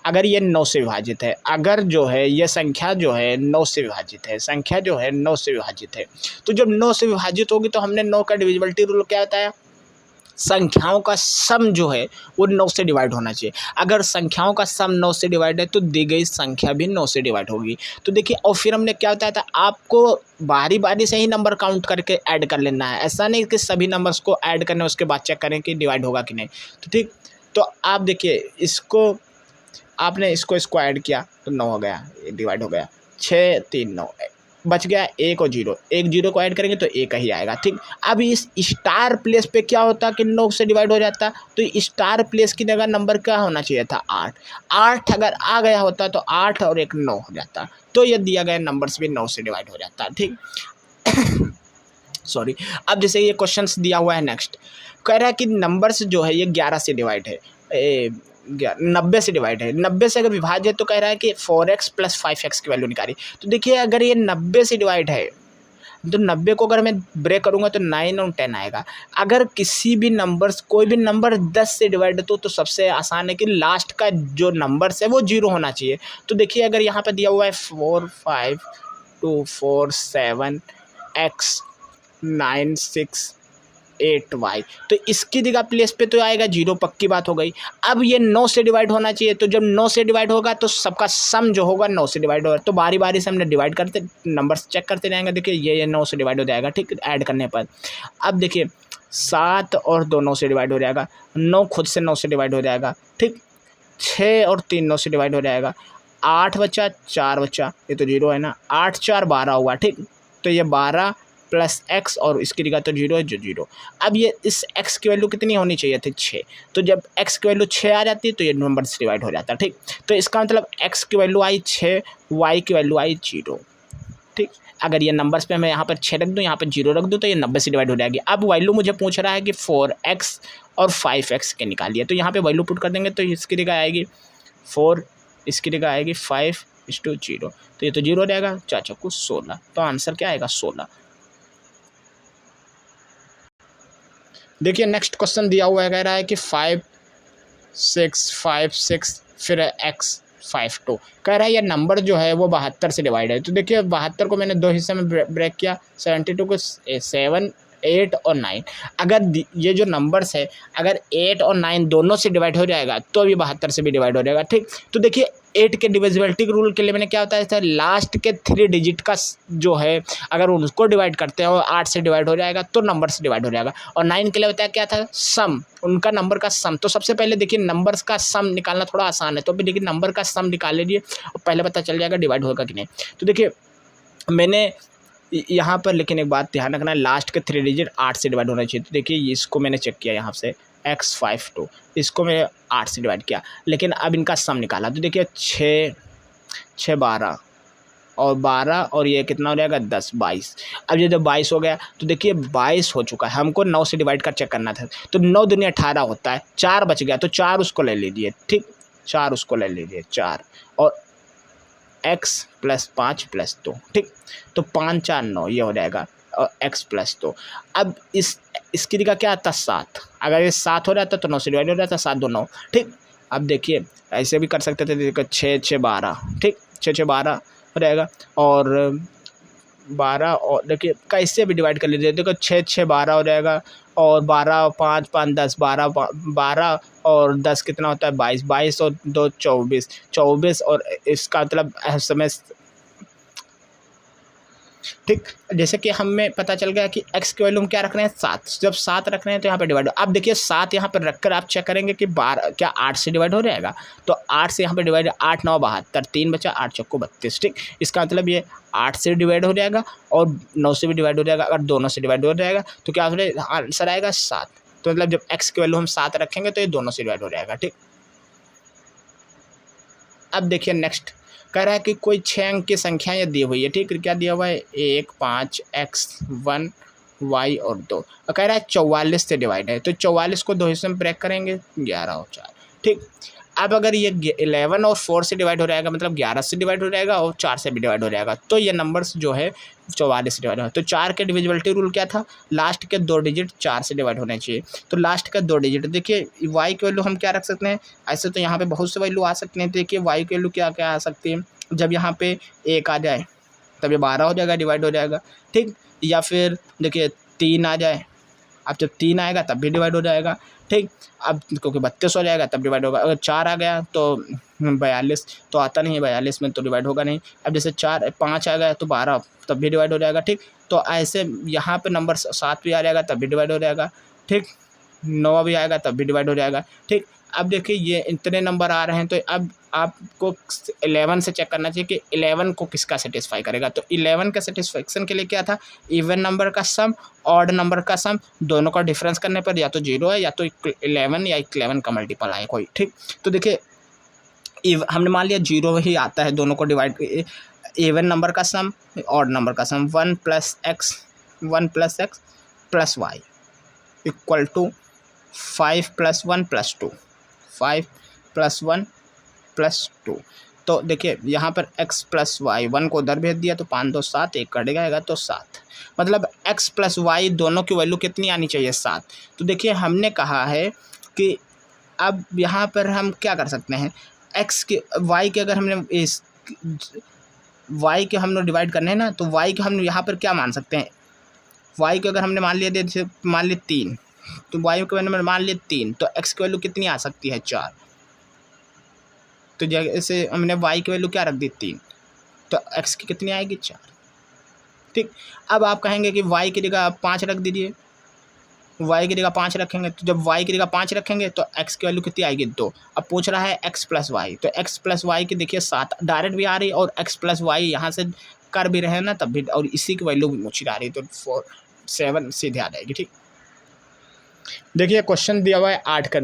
अगर ये 9 से विभाजित है, अगर जो है ये संख्या जो है 9 से विभाजित है, संख्या जो है 9 से विभाजित है, तो जब 9 से विभाजित होगी तो हमने 9 का डिविजिबिलिटी रूल क्या बताया, संख्याओं का सम जो है वो 9 से डिवाइड होना चाहिए। अगर संख्याओं का सम 9 से डिवाइड है तो दी गई संख्या भी 9 से डिवाइड होगी। तो देखिए और फिर हमने क्या बताया था, आपको बारी बारी से ही नंबर काउंट करके ऐड कर लेना है, ऐसा नहीं कि सभी नंबर्स को ऐड करने उसके बाद चेक करें कि डिवाइड होगा कि नहीं। तो ठीक, तो आप देखिए इसको, आपने इसको ऐड किया तो 9 हो गया, डिवाइड हो गया, 6 3 9 बच गया 1 और 0, 1 0 को ऐड करेंगे तो 1 ही आएगा, ठीक। अब इस स्टार प्लेस पे क्या होता कि 9 से डिवाइड हो जाता, तो स्टार प्लेस की जगह नंबर क्या होना चाहिए था, 8। 8 अगर आ गया होता तो 8 और 1 9 हो जाता, तो ये दिया गया नंबर्स भी 9 से डिवाइड हो जाता, ठीक। सॉरी। अब जैसे ये क्वेश्चंस दिया हुआ है नेक्स्ट, कह रहा है कि नंबर्स जो है ये 11 से डिवाइड है, 90 से डिवाइड है, 90 से अगर विभाज्य है तो कह रहा है कि 4x + 5x की वैल्यू निकाली। तो देखिए अगर ये 90 से डिवाइड है तो 90 को अगर मैं ब्रेक करूंगा तो 9 और 10 आएगा। अगर किसी भी नंबर्स, कोई भी नंबर 10 से डिवाइड है तो सबसे आसान है कि लास्ट का जो नंबर्स है वो 0 होना चाहिए। तो देखिए अगर यहाँ पे दिया हुआ है 4 5 2 4 7 x 9 6 8y, तो इसकी जगह प्लेस पे तो आएगा 0, पक्की बात हो गई। अब ये 9 से डिवाइड होना चाहिए, तो जब 9 से डिवाइड होगा तो सबका सम जो होगा 9 से डिवाइड होगा, तो बारी बारी से हमने डिवाइड करते नंबर्स चेक करते जाएंगे। देखिए ये 9 से डिवाइड हो जाएगा, ठीक, ऐड करने पर। अब देखिए 7 और 2 9 से डिवाइड हो जाएगा, 9 खुद से 9 से डिवाइड हो जाएगा, ठीक। 6 और 3 9 से डिवाइड हो जाएगा, 8 बचा 4 बचा, ये तो 0 है ना, 8 4 12 हुआ, ठीक। तो ये 12 + x और इसकी जगह तो 0 है, जो 0। अब ये इस x की वैल्यू कितनी होनी चाहिए थी, 6। तो जब x की वैल्यू 6 आ जाती है तो ये नंबर से डिवाइड हो जाता है, ठीक। तो इसका मतलब x की वैल्यू आई 6, y की वैल्यू आई 0, ठीक। अगर ये नंबर्स पे मैं यहाँ पर 6 रख दूँ, यहाँ पर 0 रख दूँ तो ये 90 से डिवाइड हो जाएगी। अब वैल्यू मुझे पूछ रहा है कि 4x और 5x के निकालिए, तो यहाँ पर वैल्यू पुट कर देंगे तो इसकी जगह आएगी 4, इसकी जगह आएगी 5:0, तो ये तो 0 हो जाएगा, 4 चौको 16, तो आंसर क्या आएगा 16। देखिए नेक्स्ट क्वेश्चन दिया हुआ है, कह रहा है कि 5 6 5 6 फिर x 5 2, कह रहा है ये नंबर जो है वो 72 से डिवाइड है। तो देखिए 72 को मैंने 2 हिस्से में ब्रेक किया, 72 को 7 8 और 9। अगर ये जो नंबर्स है अगर 8 और 9 दोनों से डिवाइड हो जाएगा तो ये 72 से भी डिवाइड हो जाएगा, ठीक। तो देखिए 8 के डिविजिबिलिटी के रूल के लिए मैंने क्या होता है, जैसे लास्ट के 3 डिजिट का जो है अगर उनको डिवाइड करते हैं और 8 से डिवाइड हो जाएगा तो नंबर से डिवाइड हो जाएगा। और 9 के लिए बताया क्या था, सम, उनका नंबर का सम। तो सबसे पहले देखिए नंबर्स का सम निकालना थोड़ा आसान है, तो अभी देखिए नंबर का सम निकाल लीजिए और पहले पता चल जाएगा डिवाइड होगा कि नहीं। तो देखिए मैंने यहाँ पर, लेकिन एक बात ध्यान रखना है, लास्ट के 3 डिजिट 8 से डिवाइड होना चाहिए। तो देखिए इसको मैंने चेक किया यहाँ से x 5 2, इसको मैंने 8 से डिवाइड किया, लेकिन अब इनका सम निकाला तो देखिए 6 6 12 और 12 और ये कितना हो जाएगा 10 22। अब ये जब 22 हो गया तो देखिए 22 हो चुका है, हमको 9 से डिवाइड कर चेक करना था, तो 9 दूनी 18 होता है, 4 बच गया तो 4 उसको ले लीजिए, ठीक, 4 उसको ले लीजिए 4 और x + 5 + 2, ठीक। तो 5 4 9 ये हो जाएगा और x + 2। अब इसकी जगह क्या आता 7, अगर ये 7 हो जाता तो 9 से डिवाइड हो जाता, 7 2 9, ठीक। अब देखिए ऐसे भी कर सकते थे, देखो 6 6 12, ठीक, 6 6 12 हो जाएगा और 12 और देखिए कैसे भी डिवाइड कर लीजिए, देखो 6 6 12 हो जाएगा और 12 5 5 10 12 और 10 कितना होता है 22, 22 और 2 24 24 और इसका मतलब समय, ठीक। जैसे कि हमें पता चल गया कि x की वैल्यू हम क्या रख रहे हैं 7, जब 7 रख रहे हैं तो यहाँ पे डिवाइड। अब देखिए 7 यहाँ पर रखकर आप चेक करेंगे कि 12 क्या 8 से डिवाइड हो जाएगा, तो 8 से यहाँ पे डिवाइड, 8 9 72, 3 बचा 8 चौको 32, ठीक। इसका मतलब ये 8 से डिवाइड हो जाएगा और 9 से भी डिवाइड हो जाएगा। अगर दोनों से डिवाइड हो जाएगा तो क्या हो जाएगा, आंसर आएगा 7। तो मतलब जब x की वैल्यू हम 7 रखेंगे तो ये दोनों से डिवाइड हो जाएगा, ठीक। अब देखिए नेक्स्ट कह रहा है कि कोई 6 अंक की संख्या ये दी हुई है, ठीक। क्या दिया हुआ है 1, 5, x, 1, y और 2 और कह रहा है 44 से डिवाइड है। तो 44 को 2 हिस्से में ब्रेक करेंगे 11 और 4, ठीक। अब अगर ये 11 और 4 से डिवाइड हो जाएगा मतलब 11 से डिवाइड हो जाएगा और 4 से भी डिवाइड हो जाएगा, तो ये नंबर्स जो है 44 से डिवाइड हो। तो 4 के डिविजिबिलिटी रूल क्या था, लास्ट के 2 डिजिट 4 से डिवाइड होने चाहिए। तो लास्ट का 2 डिजिट देखिए y की वैल्यू हम क्या रख सकते हैं, ऐसे तो यहाँ पे बहुत से वैल्यू आ सकते हैं। देखिए y की वैल्यू क्या क्या आ सकती है, जब यहाँ पे 1 आ जाए तब ये 12 हो जाएगा, डिवाइड हो जाएगा, ठीक। या फिर देखिए 3 आ जाए, अब जब 3 आएगा तब भी डिवाइड हो जाएगा, ठीक। अब क्योंकि 32 हो जाएगा तब डिवाइड होगा। अगर 4 आ गया तो 42 तो आता नहीं है, 42 में तो डिवाइड होगा नहीं। अब जैसे 5 आ गया तो 12 तब भी डिवाइड हो जाएगा, ठीक। तो ऐसे यहाँ पे नंबर 7 भी आ जाएगा तब भी डिवाइड हो जाएगा, ठीक। 9 भी आएगा तब भी डिवाइड हो जाएगा, ठीक। अब देखिए ये इतने नंबर आ रहे हैं, तो अब आपको 11 से चेक करना चाहिए कि 11 को किसका सेटिस्फाई करेगा। तो 11 का सेटिस्फेक्शन के लिए क्या था, इवन नंबर का सम, ऑड नंबर का सम, दोनों का डिफरेंस करने पर या तो 0 है या तो 11 या 11 का मल्टीपल आए कोई, ठीक। तो देखिए हमने मान लिया 0 ही आता है दोनों को डिवाइड, इवन नंबर का सम, ऑड नंबर का सम, 1 + x + y इक्वल टू 5 + 1 + 2, 5 + 1 + 2। तो देखिए यहाँ पर x + y 1 को उधर भेज दिया तो 5 2 7, 1 कट जाएगा तो 7, मतलब x + y दोनों की वैल्यू कितनी आनी चाहिए, 7। तो देखिए हमने कहा है कि अब यहाँ पर हम क्या कर सकते हैं, x के y के अगर हमने इस y के हमने डिवाइड करने हैं ना, तो y के हम यहाँ पर क्या मान सकते हैं, y के अगर हमने मान लिया जैसे मान लिया 3, तो y के मैंने मान लिया 3, तो x की वैल्यू कितनी आ सकती है, 4। तो जैसे हमने y की वैल्यू क्या रख दी 3, तो x की कितनी आएगी 4, ठीक। अब आप कहेंगे कि y की जगह आप 5 रख दीजिए, y की जगह 5 रखेंगे, तो जब y की जगह 5 रखेंगे तो x की वैल्यू कितनी आएगी 2। अब पूछ रहा है x + y, तो x + y की देखिए 7 डायरेक्ट भी आ रही और x + y यहाँ से कर भी रहे हैं ना तब भी, और इसी की वैल्यू भी मुझे आ रही, तो 4 7 सीधे आ जाएगी, ठीक। देखिए क्वेश्चन दिया हुआ है 8 का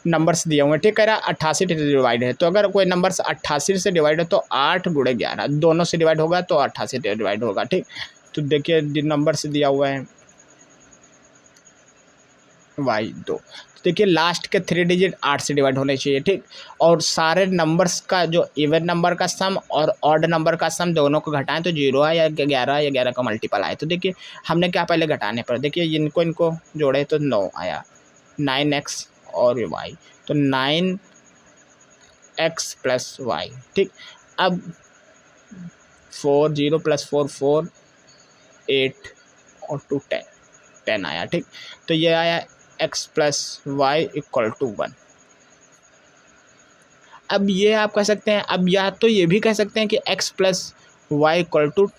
नंबर्स दिए हुए हैं, ठीक। कह रहा है 88 से डिवाइड है, तो अगर कोई नंबर 88 से डिवाइड है तो 8 × 11 दोनों से डिवाइड होगा तो 88 से डिवाइड होगा, ठीक। तो देखिए नंबर से दिया हुआ है y2, तो देखिए लास्ट के 3 डिजिट 8 से डिवाइड होने चाहिए, ठीक। और सारे नंबर्स का जो इवन नंबर का सम और ऑड नंबर का सम दोनों को घटाएं तो 0 है या 11 का मल्टीपल आए। तो देखिए हमने क्या पहले घटाने पर, देखिए इनको जोड़े तो 9 आया, 9x और y, तो 9x + y, ठीक। अब 4 0 + 4 4 8 और 2 10 आया, ठीक। तो ये आया x + y = 1। अब ये आप कह सकते हैं, अब या तो ये भी कह सकते हैं कि x + y =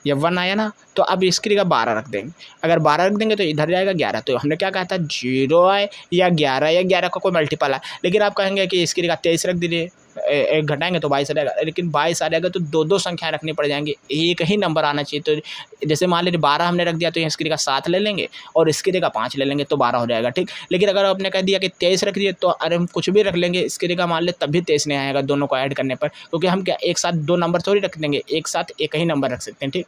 ये 1 आया ना, तो अब इसकी जगह 12 रख देंगे। अगर 12 रख देंगे तो इधर जाएगा 11, तो हमने क्या कहा था 0 आए या 11 का कोई मल्टीपल आए। लेकिन आप कहेंगे कि इसकी जगह 23 रख दीजिए, एक घटाएंगे तो 22 आ जाएगा, लेकिन 22 आ जाएगा तो 2 संख्याएँ रखनी पड़ जाएंगी, एक ही नंबर आना चाहिए। तो जैसे मान लीजिए 12 हमने रख दिया तो इसकी जगह 7 ले लेंगे और इसकी जगह 5 ले लेंगे तो 12 हो जाएगा, ठीक। लेकिन अगर आपने कह दिया कि 23 रख दिए तो अरे हम कुछ भी रख लेंगे, इसकी जगह मान ले तब भी 23 नहीं आएगा दोनों को ऐड करने पर, क्योंकि हम क्या एक साथ 2 नंबर थोड़ी रख देंगे, एक साथ एक ही नंबर रख सकते हैं, ठीक।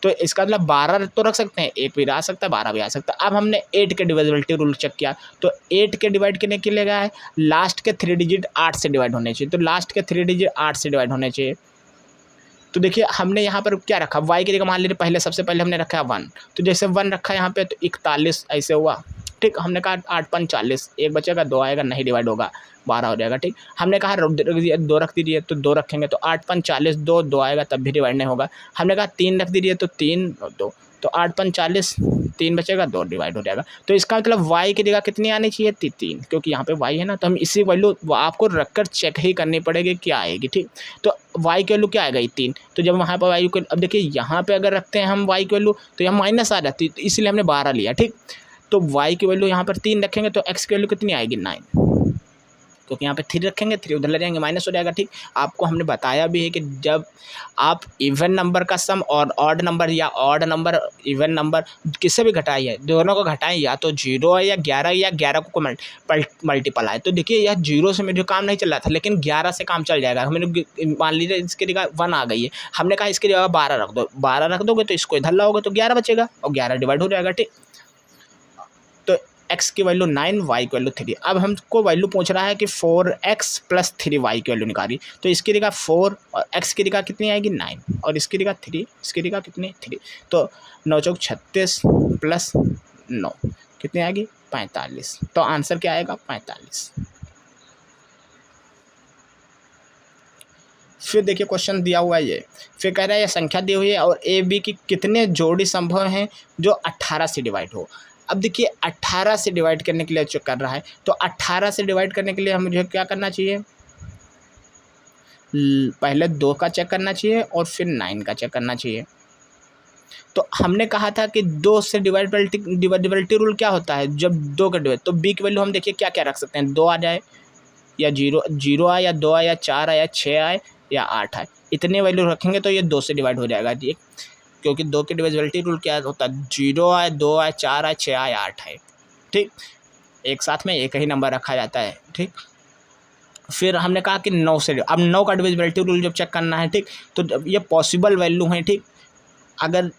तो इसका मतलब 12 तो रख सकते हैं, 1 भी आ सकता है, 12 भी आ सकता है। अब हमने 8 के डिविजिबिलिटी रूल चेक किया, तो 8 के डिवाइड करने के लिए क्या है, लास्ट के 3 डिजिट 8 से डिवाइड होने चाहिए, तो लास्ट के 3 डिजिट 8 से डिवाइड होने चाहिए। तो देखिए हमने यहाँ पर क्या रखा, y की जगह मान लीजिए पहले सबसे पहले हमने रखा है 1, तो जैसे 1 रखा है यहाँ पे तो 41 ऐसे हुआ, ठीक। हमने कहा 8 × 5 = 40, 1 बचेगा 2 आएगा नहीं डिवाइड होगा 12 हो जाएगा, ठीक। हमने कहा 2 रख दीजिए तो 2 रखेंगे तो 8 × 5 = 40, 2 आएगा तब भी डिवाइड नहीं होगा। हमने कहा 3 रख दीजिए तो 3 और 2, तो 8 × 5 = 40, 3 बचेगा 2 डिवाइड हो जाएगा। तो इसका मतलब y की जगह कितनी आनी चाहिए 3, क्योंकि यहाँ पे y है ना, तो हम इसी वैल्यू आपको रखकर चेक ही करनी पड़ेगी क्या आएगी, ठीक। तो y की वैल्यू क्या आएगा 3, तो जब वहाँ पर y को, अब देखिए यहाँ पे अगर रखते हैं हम y की वैल्यू तो यहाँ माइनस आ जाती है, तो इसलिए हमने 12 लिया, ठीक। तो y की वैल्यू यहाँ पर 3 रखेंगे तो x की वैल्यू कितनी आएगी 9, क्योंकि यहाँ पे 3 रखेंगे, 3 उधर ले जाएंगे, माइनस हो जाएगा। ठीक, आपको हमने बताया भी है कि जब आप इवन नंबर का सम और ऑड नंबर या ऑड नंबर इवन नंबर किससे भी घटाइए, दोनों को घटाएं, या तो 0 है या 11 को मल्टीपल आए। तो देखिए यह 0 से मेरे काम नहीं चल रहा था, लेकिन 11 से काम चल जाएगा। हमने मान लीजिए इसकी जगह 1 आ गई है, हमने कहा इसकी जगह 12 रख दो, 12 रख दोगे तो इसको इधर लाओगे तो 11 बचेगा और 11 डिवाइड हो जाएगा। ठीक, तो x की वैल्यू 9, y की वैल्यू 3। अब हमको वैल्यू पूछ रहा है कि 4x + 3y की वैल्यू निकाली, तो इसकी जगह 4 और x की जगह कितनी आएगी 9 और इसकी जगह 3, इसकी जगह कितनी 3, तो 9 चौक 36 + 9 कितनी आएगी 45। तो आंसर क्या आएगा 45। फिर देखिए क्वेश्चन दिया हुआ है ये, फिर कह रहा है ये संख्या दी हुई है और ए बी की कितने जोड़ी संभव हैं जो 18 से डिवाइड हो। अब देखिए 18 से डिवाइड करने के लिए चेक कर रहा है, तो 18 से डिवाइड करने के लिए मुझे क्या करना चाहिए, पहले 2 का चेक करना चाहिए और फिर 9 का चेक करना चाहिए। तो हमने कहा था कि 2 से डिवाइडेबिलिटी रूल क्या होता है, जब 2 का डिवाइड, तो बी की वैल्यू हम देखिए क्या क्या रख सकते हैं, 2 आ जाए या 0 आए या 2 आए या 4 आए या 6 आए या 8 आए, इतने वैल्यू रखेंगे तो ये 2 से डिवाइड हो जाएगा जी, क्योंकि 2 की डिविजिबिलिटी रूल क्या होता है, 0 आए, 2 आए, 4 आए, 6 आए, 8 आए। ठीक, एक साथ में एक ही नंबर रखा जाता है। ठीक, फिर हमने कहा कि 9 से, अब 9 का डिविजिबिलिटी रूल जब चेक करना है, ठीक, तो ये पॉसिबल वैल्यू है। ठीक, अगर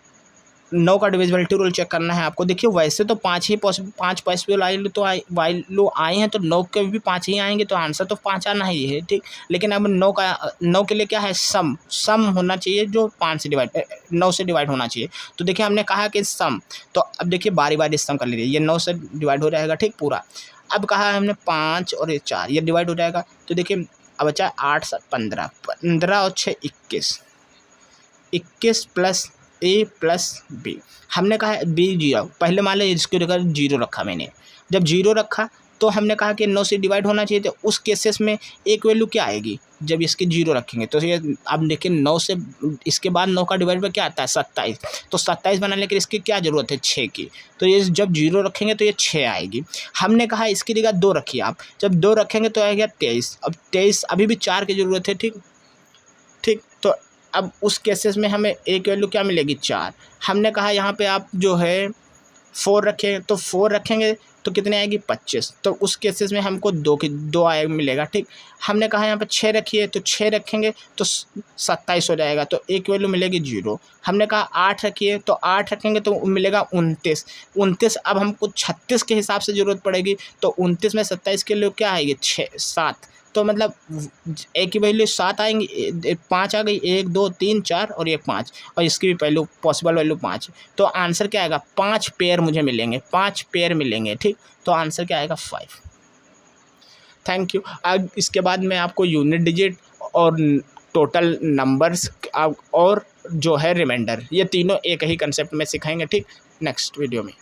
9 का डिविजिबिलिटी रूल चेक करना है आपको, देखिए वैसे तो 5 पॉसिबल वैल्यू आई हैं, तो 9 के भी 5 ही आएंगे, तो आंसर तो 5 आना ही है। ठीक, लेकिन अब 9 के लिए क्या है, सम होना चाहिए जो 9 से डिवाइड होना चाहिए। तो देखिए हमने कहा कि सम, तो अब देखिए बारी बारी सम कर लीजिए, ये 9 से डिवाइड हो जाएगा। ठीक, पूरा। अब कहा है हमने 5 और ये 4, ये डिवाइड हो जाएगा। तो देखिए अब बचा 8 7 15, 15 और 6 21, 21 + a + b। हमने कहा b 0, पहले मान लीजिए इसको जगह 0 रखा मैंने, जब 0 रखा तो हमने कहा कि 9 से डिवाइड होना चाहिए, तो उस केसेस में एक वैल्यू क्या आएगी, जब इसके 0 रखेंगे तो ये, अब देखिए 9 से इसके बाद 9 का डिवाइड में क्या आता है 27, तो 27 बनाने के लिए इसकी क्या ज़रूरत है 6 की, तो ये जब 0 रखेंगे तो ये 6 आएगी। हमने कहा इसकी जगह 2 रखिए आप, जब 2 रखेंगे तो आएगा 23, अब 23 अभी भी 4 की ज़रूरत है। ठीक, तो अब उस केसेस में हमें एक वैल्यू क्या मिलेगी 4। हमने कहा यहाँ पे आप जो है 4 रखें, तो 4 रखेंगे तो कितने आएगी 25, तो उस केसेस में हमको 2 आए मिलेगा। ठीक, हमने कहा यहाँ पे 6 रखिए, तो 6 रखेंगे तो 27 हो जाएगा, तो एक वैल्यू मिलेगी 0। हमने कहा 8 रखिए, तो 8 रखेंगे तो मिलेगा 29। अब हमको 36 के हिसाब से ज़रूरत पड़ेगी, तो 29 में 27 के लिए क्या आएगी 7, तो मतलब एक की वैल्यू 7 आएंगी, 5 आ गई, 1 2 3 4 और ये 5, और इसकी भी वैल्यू पॉसिबल वैल्यू 5, तो आंसर क्या आएगा 5 पेयर मुझे मिलेंगे, 5 पेयर मिलेंगे। ठीक, तो आंसर क्या आएगा 5। Thank you. अब इसके बाद मैं आपको यूनिट डिजिट और टोटल नंबर्स और जो है रिमाइंडर, ये तीनों एक ही कंसेप्ट में सिखाएंगे। ठीक, नेक्स्ट वीडियो में।